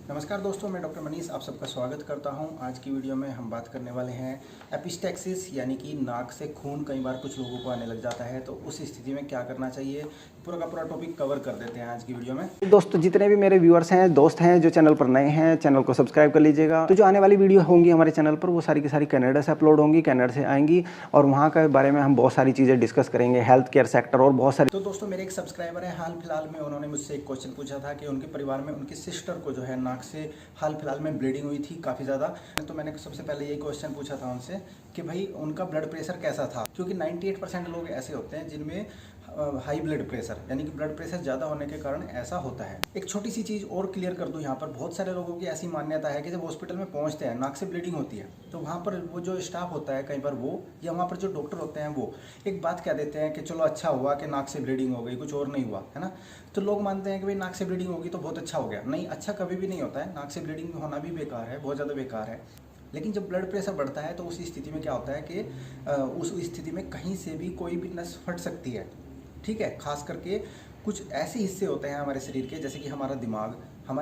नमस्कार दोस्तों, मैं डॉक्टर मनीष आप सबका स्वागत करता हूं। आज की वीडियो में हम बात करने वाले हैं एपिस्टैक्सिस यानी कि नाक से खून कई बार कुछ लोगों को आने लग जाता है, तो उस स्थिति में क्या करना चाहिए, पूरा का पूरा टॉपिक कवर कर देते हैं आज की वीडियो में। दोस्तों, जितने भी मेरे व्यूअर्स हैं, दोस्त हैं जो चैनल पर नए हैं, चैनल को सब्सक्राइब कर लीजिएगा। तो जो आने वाली वीडियो होंगी हमारे चैनल पर वो सारी की सारी कनाडा से अपलोड होंगी, कनाडा से आएंगी और वहाँ के बारे में हम बहुत सारी चीज़ें डिस्कस करेंगे, हेल्थ केयर सेक्टर और बहुत सारी। तो दोस्तों, मेरे एक सब्सक्राइबर है, हाल फिलहाल में उन्होंने मुझसे एक क्वेश्चन पूछा था कि उनके परिवार में उनकी सिस्टर को जो है नाक से हाल फिलहाल में ब्लीडिंग हुई थी काफ़ी ज़्यादा। तो मैंने सबसे पहले यही क्वेश्चन पूछा था उनसे कि भाई उनका ब्लड प्रेशर कैसा था, क्योंकि 98% लोग ऐसे होते हैं जिनमें हाई ब्लड प्रेशर यानी कि ब्लड प्रेशर ज़्यादा होने के कारण ऐसा होता है। एक छोटी सी चीज़ और क्लियर कर दूं, यहाँ पर बहुत सारे लोगों की ऐसी मान्यता है कि जब हॉस्पिटल में पहुँचते हैं नाक से ब्लीडिंग होती है तो वहाँ पर वो जो स्टाफ होता है कई बार वो या वहाँ पर जो डॉक्टर होते हैं वो एक बात कह देते हैं कि चलो अच्छा हुआ कि नाक से ब्लीडिंग हो गई, कुछ और नहीं हुआ, है ना। तो लोग मानते हैं कि भाई नाक से ब्लीडिंग होगी तो बहुत अच्छा हो गया। नहीं, अच्छा कभी भी नहीं होता है, नाक से ब्लीडिंग होना भी बेकार है, बहुत ज़्यादा बेकार है। लेकिन जब ब्लड प्रेशर बढ़ता है तो उस स्थिति में क्या होता है कि उस स्थिति में कहीं से भी कोई भी नस फट सकती है, ठीक है। खास करके कुछ ऐसे हिस्से होते हैं हमारे शरीर के, जैसे कि हमारे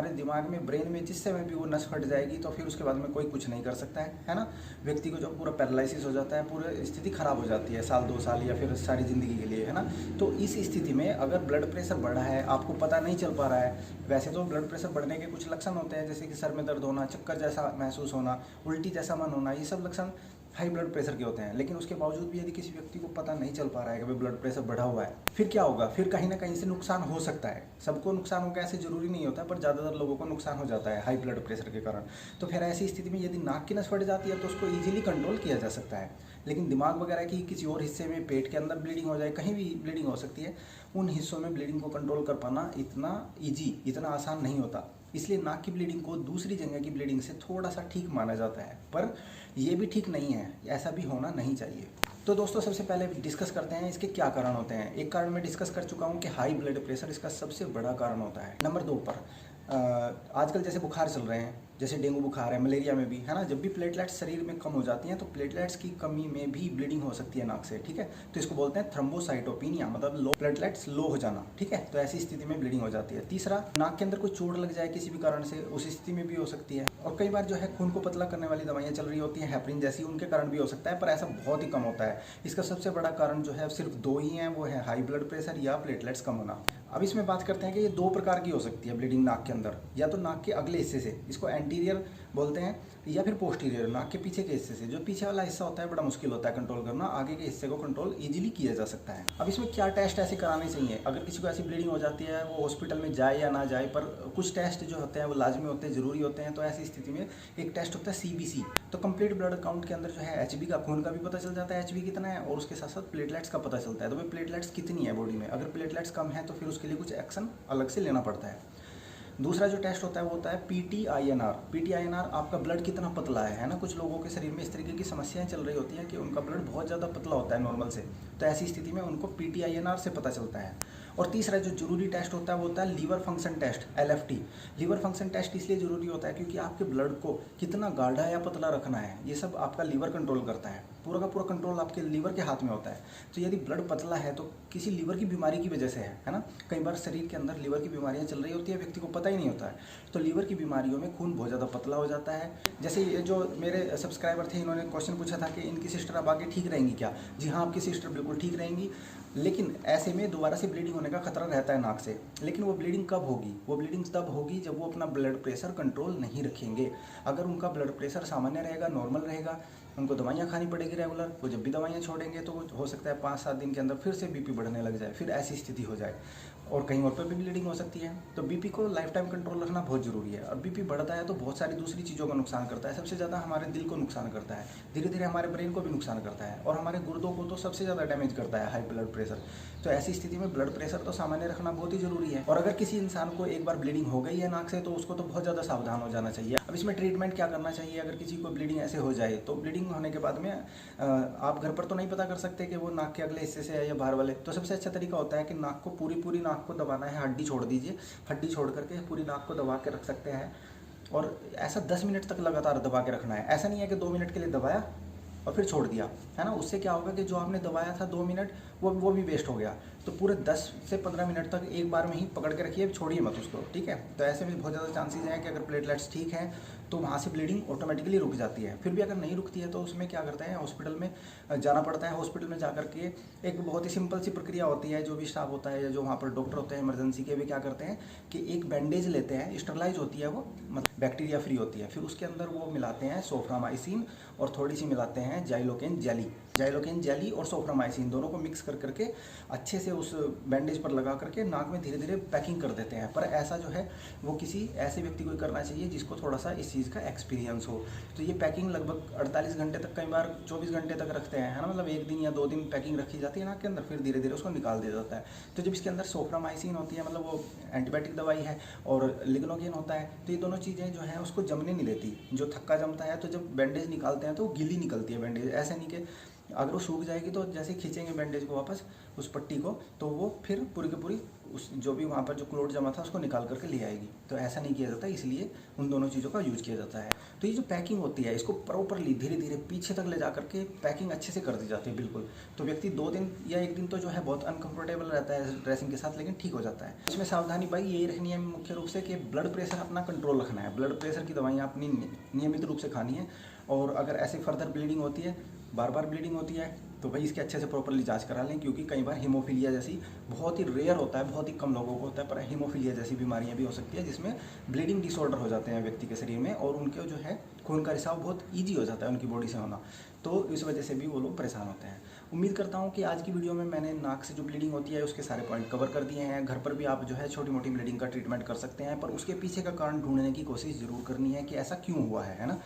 दिमाग में, ब्रेन में जिस समय भी वो नस फट जाएगी तो फिर उसके बाद में कोई कुछ नहीं कर सकता है ना। व्यक्ति को जो पूरा पैरालिसिस हो जाता है, पूरी स्थिति खराब हो जाती है, साल 2 साल या फिर सारी ज़िंदगी के लिए, है ना। तो इस स्थिति में अगर ब्लड प्रेशर बढ़ा है, आपको पता नहीं चल पा रहा है। वैसे तो ब्लड प्रेशर बढ़ने के कुछ लक्षण होते हैं, जैसे कि सर में दर्द होना, चक्कर जैसा महसूस होना, उल्टी जैसा मन होना, ये सब लक्षण हाई ब्लड प्रेशर के होते हैं। लेकिन उसके बावजूद भी यदि किसी व्यक्ति को पता नहीं चल पा रहा है कि भाई ब्लड प्रेशर बढ़ा हुआ है, फिर क्या होगा? फिर कहीं ना कहीं से नुकसान हो सकता है। सबको नुकसान होगा ऐसे जरूरी नहीं होता, पर ज़्यादातर लोगों को नुकसान हो जाता है हाई ब्लड प्रेशर के कारण। तो फिर ऐसी स्थिति में यदि नाक की नस फट जाती है तो उसको ईजिली कंट्रोल किया जा सकता है। लेकिन दिमाग वगैरह की किसी और हिस्से में, पेट के अंदर ब्लीडिंग हो जाए, कहीं भी ब्लीडिंग हो सकती है, उन हिस्सों में ब्लीडिंग को कंट्रोल कर पाना इतना आसान नहीं होता। इसलिए नाक की ब्लीडिंग को दूसरी जगह की ब्लीडिंग से थोड़ा सा ठीक माना जाता है, पर यह भी ठीक नहीं है, ऐसा भी होना नहीं चाहिए। तो दोस्तों, सबसे पहले डिस्कस करते हैं इसके क्या कारण होते हैं। एक कारण मैं डिस्कस कर चुका हूं कि हाई ब्लड प्रेशर इसका सबसे बड़ा कारण होता है। नंबर 2 पर आजकल जैसे बुखार चल रहे हैं, जैसे डेंगू बुखार है, मलेरिया में भी, है ना। जब भी प्लेटलेट्स शरीर में कम हो जाती हैं तो प्लेटलेट्स की कमी में भी ब्लीडिंग हो सकती है नाक से, ठीक है। तो इसको बोलते हैं थ्रोम्बोसाइटोपिनिया, मतलब लो प्लेटलेट्स लो हो जाना, ठीक है। तो ऐसी स्थिति में ब्लीडिंग हो जाती है। तीसरा, नाक के अंदर कोई चोट लग जाए किसी भी कारण से, उस स्थिति में भी हो सकती है। और कई बार जो है खून को पतला करने वाली दवाइयाँ चल रही होती हैं, हेपरिन जैसी, उनके कारण भी हो सकता है, पर ऐसा बहुत ही कम होता है। इसका सबसे बड़ा कारण जो है सिर्फ 2 ही हैं, वो है हाई ब्लड प्रेशर या प्लेटलेट्स कम होना। अब इसमें बात करते हैं कि ये 2 प्रकार की हो सकती है ब्लीडिंग नाक के अंदर, या तो नाक के अगले हिस्से से, इसको एंटीरियर बोलते हैं, या फिर पोस्टीरियर, नाक के पीछे के हिस्से से। जो पीछे वाला हिस्सा होता है बड़ा मुश्किल होता है कंट्रोल करना, आगे के हिस्से को कंट्रोल इजीली किया जा सकता है। अब इसमें क्या टेस्ट ऐसे कराने चाहिए? अगर किसी को ऐसी ब्लीडिंग हो जाती है, वो हॉस्पिटल में जाए या ना जाए, पर कुछ टेस्ट जो होते हैं वो लाजमी होते हैं, ज़रूरी होते हैं। तो ऐसी स्थिति में एक टेस्ट होता है CBC। तो कंप्लीट ब्लड काउंट के अंदर जो है HB का, खून का भी पता चल जाता है HB कितना है, और उसके साथ साथ प्लेटलेट्स का पता चलता है। तो भाई प्लेटलेट्स कितनी है बॉडी में, अगर प्लेटलेट्स कम है तो फिर उसके लिए कुछ एक्शन अलग से लेना पड़ता है। दूसरा जो टेस्ट होता है वो होता है PTINR। आपका ब्लड कितना पतला है ना। कुछ लोगों के शरीर में इस तरीके की समस्याएं चल रही होती हैं कि उनका ब्लड बहुत ज़्यादा पतला होता है नॉर्मल से, तो ऐसी स्थिति में उनको PTINR से पता चलता है। और तीसरा जो जरूरी टेस्ट होता है वो होता है liver function test, LFT। Liver function test इसलिए जरूरी होता है क्योंकि आपके ब्लड को कितना गाढ़ा या पतला रखना है, ये सब आपका लीवर कंट्रोल करता है। पूरा का पूरा कंट्रोल आपके लीवर के हाथ में होता है। तो यदि ब्लड पतला है तो किसी लीवर की बीमारी की वजह से है ना। कई बार शरीर के अंदर लीवर की बीमारियां चल रही होती है, व्यक्ति को पता ही नहीं होता है। तो लीवर की बीमारियों में खून बहुत ज़्यादा पतला हो जाता है। जैसे ये जो मेरे सब्सक्राइबर थे, इन्होंने क्वेश्चन पूछा था कि इनकी सिस्टर अब आगे ठीक रहेंगी क्या? जी हाँ, आपकी सिस्टर बिल्कुल ठीक रहेंगी, लेकिन ऐसे में दोबारा से ब्लीडिंग होने का खतरा रहता है नाक से। लेकिन वो ब्लीडिंग कब होगी? वो ब्लीडिंग तब होगी जब वो अपना ब्लड प्रेशर कंट्रोल नहीं रखेंगे। अगर उनका ब्लड प्रेशर सामान्य रहेगा, नॉर्मल रहेगा, उनको दवाइयाँ खानी पड़ेगी रेगुलर, वो जब भी दवाइयाँ छोड़ेंगे तो हो सकता है 5-7 दिन के अंदर फिर से BP बढ़ने लग जाए, फिर ऐसी स्थिति हो जाए, और कहीं और पर भी ब्लीडिंग हो सकती है। तो BP को लाइफ टाइम कंट्रोल रखना बहुत ज़रूरी है। और BP बढ़ता है तो बहुत सारी दूसरी चीज़ों का नुकसान करता है। सबसे ज़्यादा हमारे दिल को नुकसान करता है, धीरे धीरे हमारे ब्रेन को भी नुकसान करता है, और हमारे गुर्दों को तो सबसे ज़्यादा डैमेज करता है हाई ब्लड प्रेशर। तो ऐसी स्थिति में ब्लड प्रेशर तो सामान्य रखना बहुत ही ज़रूरी है। और अगर किसी इंसान को एक बार ब्लीडिंग हो गई है नाक से तो उसको तो बहुत ज़्यादा सावधान हो जाना चाहिए। अब इसमें ट्रीटमेंट क्या करना चाहिए? अगर किसी को ब्लीडिंग ऐसे हो जाए तो ब्लीडिंग होने के बाद में आप घर पर तो नहीं पता कर सकते कि वो नाक के अगले हिस्से से है या बाहर वाले। तो सबसे अच्छा तरीका होता है कि नाक को पूरी नाक को दबाना है, हड्डी छोड़ दीजिए, हड्डी छोड़ करके पूरी नाक को दबा के रख सकते हैं। और ऐसा 10 मिनट तक लगातार दबा के रखना है। ऐसा नहीं है कि 2 मिनट के लिए दबाया और फिर छोड़ दिया, है ना। उससे क्या होगा कि जो आपने दबाया था 2 मिनट, वो भी वेस्ट हो गया। तो पूरे 10 से 15 मिनट तक एक बार में ही पकड़ के रखिए, छोड़िए मत उसको, ठीक है। तो ऐसे में बहुत ज़्यादा चांसेस हैं कि अगर प्लेटलेट्स ठीक हैं तो वहाँ से ब्लीडिंग ऑटोमेटिकली रुक जाती है। फिर भी अगर नहीं रुकती है तो उसमें क्या करते हैं, हॉस्पिटल में जाना पड़ता है। हॉस्पिटल में जाकर के एक बहुत ही सिंपल सी प्रक्रिया होती है, जो भी स्टाफ होता है या जो वहाँ पर डॉक्टर होते हैं इमरजेंसी के, भी क्या करते हैं कि एक बैंडेज लेते हैं, स्टरलाइज होती है वो, मतलब बैक्टीरिया फ्री होती है, फिर उसके अंदर वो मिलाते हैं सोफ्रामाइसिन और थोड़ी सी मिलाते हैं जाइलोकेन जेली और सोफ्रामाइसिन, दोनों को मिक्स कर करके अच्छे से उस बैंडेज पर लगा करके नाक में धीरे धीरे पैकिंग कर देते हैं। पर ऐसा जो है वो किसी ऐसे व्यक्ति को करना चाहिए जिसको थोड़ा सा इस चीज़ का एक्सपीरियंस हो। तो ये पैकिंग लगभग 48 घंटे तक, कई बार 24 घंटे तक रखते हैं, है ना, मतलब 1 दिन या 2 दिन पैकिंग रखी जाती है नाक के अंदर, फिर धीरे धीरे उसको निकाल दिया जाता है। तो जब इसके अंदर सोफ्रामाइसिन होती है, मतलब वो एंटीबायोटिक दवाई है, और लिग्नोकेन होता है, तो ये दोनों चीज़ें जो हैं उसको जमने नहीं देती। जो थक्का जमता है तो जब बैंडेज निकालते हैं तो वो गीली निकलती है बैंडेज, ऐसे नहीं कि अगर वो सूख जाएगी तो जैसे खींचेंगे बैंडेज को वापस उस पट्टी को, तो वो फिर पूरी की पूरी उस जो भी वहाँ पर जो क्लोट जमा था उसको निकाल करके ले आएगी। तो ऐसा नहीं किया जाता, इसलिए उन दोनों चीज़ों का यूज किया जाता है। तो ये जो पैकिंग होती है इसको प्रॉपरली धीरे धीरे पीछे तक ले जा करके पैकिंग अच्छे से कर दी जाती है बिल्कुल। तो व्यक्ति 2 दिन या 1 दिन तो जो है बहुत अनकंफर्टेबल रहता है ड्रेसिंग के साथ, लेकिन ठीक हो जाता है। इसमें सावधानी भाई यही रखनी है मुख्य रूप से कि ब्लड प्रेशर अपना कंट्रोल रखना है। ब्लड प्रेशर की दवाइयाँ अपनी नियमित रूप से खानी है, और अगर ऐसे फर्दर ब्लीडिंग होती है, बार बार ब्लीडिंग होती है, तो भाई इसके अच्छे से प्रॉपरली जांच करा लें, क्योंकि कई बार हीमोफीलिया जैसी, बहुत ही रेयर होता है, बहुत ही कम लोगों को होता है, पर हीमोफीलिया जैसी बीमारियां भी हो सकती है जिसमें ब्लीडिंग डिसऑर्डर हो जाते हैं व्यक्ति के शरीर में, और उनके जो है खून का रिसाव बहुत ईजी हो जाता है उनकी बॉडी से होना, तो इस वजह से भी वो लोग परेशान होते हैं। उम्मीद करता हूँ कि आज की वीडियो में मैंने नाक से जो ब्लीडिंग होती है उसके सारे पॉइंट कवर कर दिए हैं। घर पर भी आप जो है छोटी मोटी ब्लीडिंग का ट्रीटमेंट कर सकते हैं, पर उसके पीछे का कारण ढूंढने की कोशिश जरूर करनी है कि ऐसा क्यों हुआ है ना।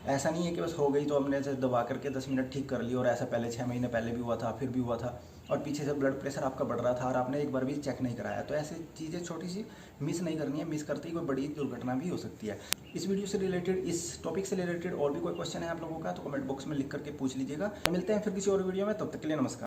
ऐसा नहीं है कि बस हो गई तो हमने से दबा करके 10 मिनट ठीक कर ली, और ऐसा पहले 6 महीने पहले भी हुआ था, फिर भी हुआ था, और पीछे से ब्लड प्रेशर आपका बढ़ रहा था और आपने एक बार भी चेक नहीं कराया। तो ऐसी चीज़ें छोटी सी मिस नहीं करनी है, मिस करते ही कोई बड़ी दुर्घटना भी हो सकती है। इस वीडियो से रिलेटेड, इस टॉपिक से रिलेटेड और भी कोई क्वेश्चन है आप लोगों का तो कमेंट बॉक्स में लिख करके पूछ लीजिएगा। तो मिलते हैं फिर किसी और वीडियो में, तब तक के लिए नमस्कार।